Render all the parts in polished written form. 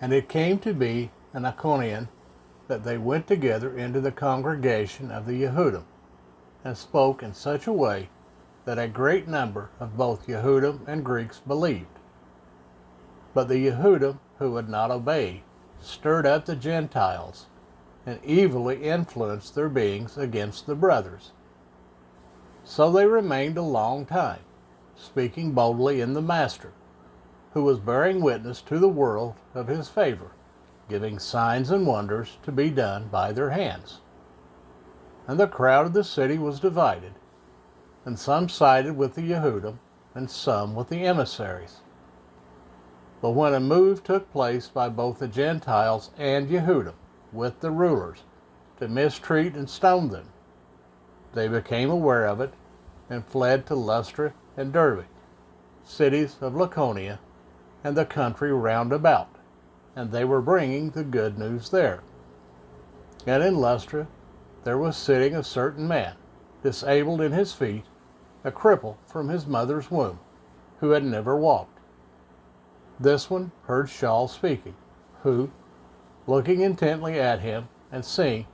And it came to be in Iconium that they went together into the congregation of the Yehudim, and spoke in such a way that a great number of both Yehudim and Greeks believed. But the Yehudim who would not obey stirred up the Gentiles, and evilly influenced their beings against the brothers. So they remained a long time, speaking boldly in the Master, who was bearing witness to the world of his favor, giving signs and wonders to be done by their hands. And the crowd of the city was divided, and some sided with the Yehudim, and some with the emissaries. But when a move took place by both the Gentiles and Yehudim with the rulers to mistreat and stone them, they became aware of it and fled to Lystra and Derbe, cities of Lycaonia and the country round about, and they were bringing the good news there. And in Lystra there was sitting a certain man, disabled in his feet, a cripple from his mother's womb, who had never walked. This one heard Shaul speaking, who, looking intently at him and seeing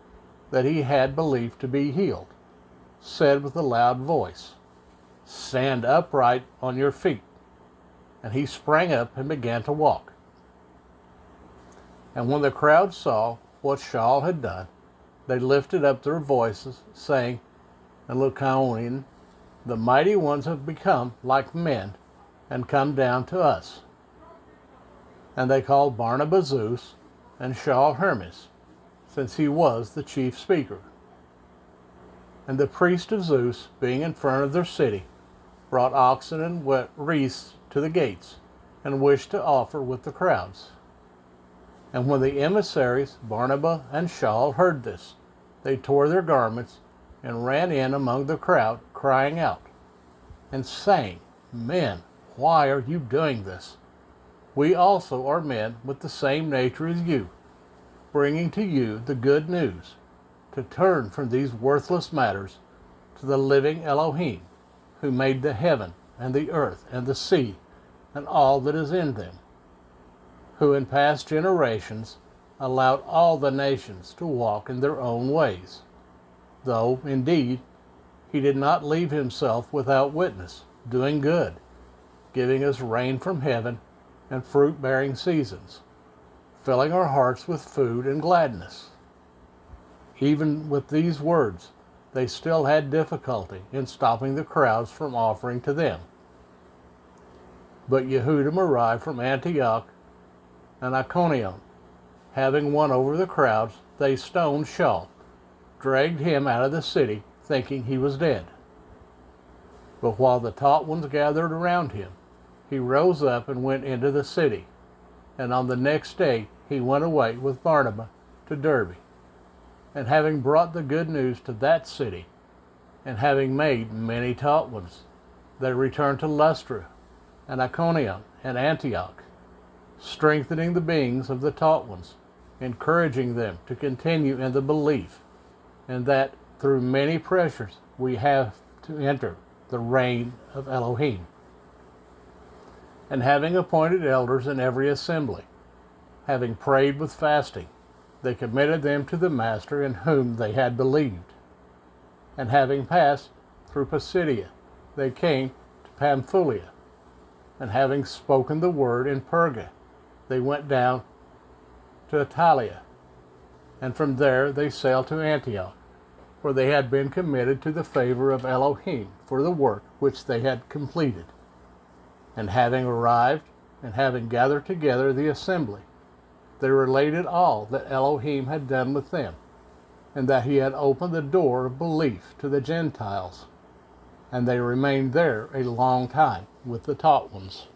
that he had believed to be healed, said with a loud voice, "Stand upright on your feet." And he sprang up and began to walk. And when the crowd saw what Shaul had done, they lifted up their voices, saying in Lycaonian, "The mighty ones have become like men and come down to us." And they called Barnabas Zeus and Shaul Hermes, since he was the chief speaker. And the priest of Zeus, being in front of their city, brought oxen and wreaths to the gates, and wished to offer with the crowds. And when the emissaries, Barnabas and Shaul, heard this, they tore their garments and ran in among the crowd, crying out, and saying, "Men, why are you doing this? We also are men with the same nature as you, bringing to you the good news, to turn from these worthless matters to the living Elohim, who made the heaven and the earth and the sea and all that is in them, who in past generations allowed all the nations to walk in their own ways, though, indeed, he did not leave himself without witness, doing good, giving us rain from heaven and fruit-bearing seasons, filling our hearts with food and gladness." Even with these words, they still had difficulty in stopping the crowds from offering to them. But Yehudim arrived from Antioch and Iconium. Having won over the crowds, they stoned Shaul, dragged him out of the city, thinking he was dead. But while the taught ones gathered around him, he rose up and went into the city, and on the next day he went away with Barnabas to Derbe. And having brought the good news to that city, and having made many taught ones, they returned to Lystra and Iconium and Antioch, strengthening the beings of the taught ones, encouraging them to continue in the belief, and that through many pressures we have to enter the reign of Elohim. And having appointed elders in every assembly, having prayed with fasting, they committed them to the Master in whom they had believed. And having passed through Pisidia, they came to Pamphylia. And having spoken the word in Perga, they went down to Italia. And from there they sailed to Antioch, where they had been committed to the favor of Elohim for the work which they had completed. And having arrived, and having gathered together the assembly, they related all that Elohim had done with them, and that he had opened the door of belief to the Gentiles. And they remained there a long time with the taught ones.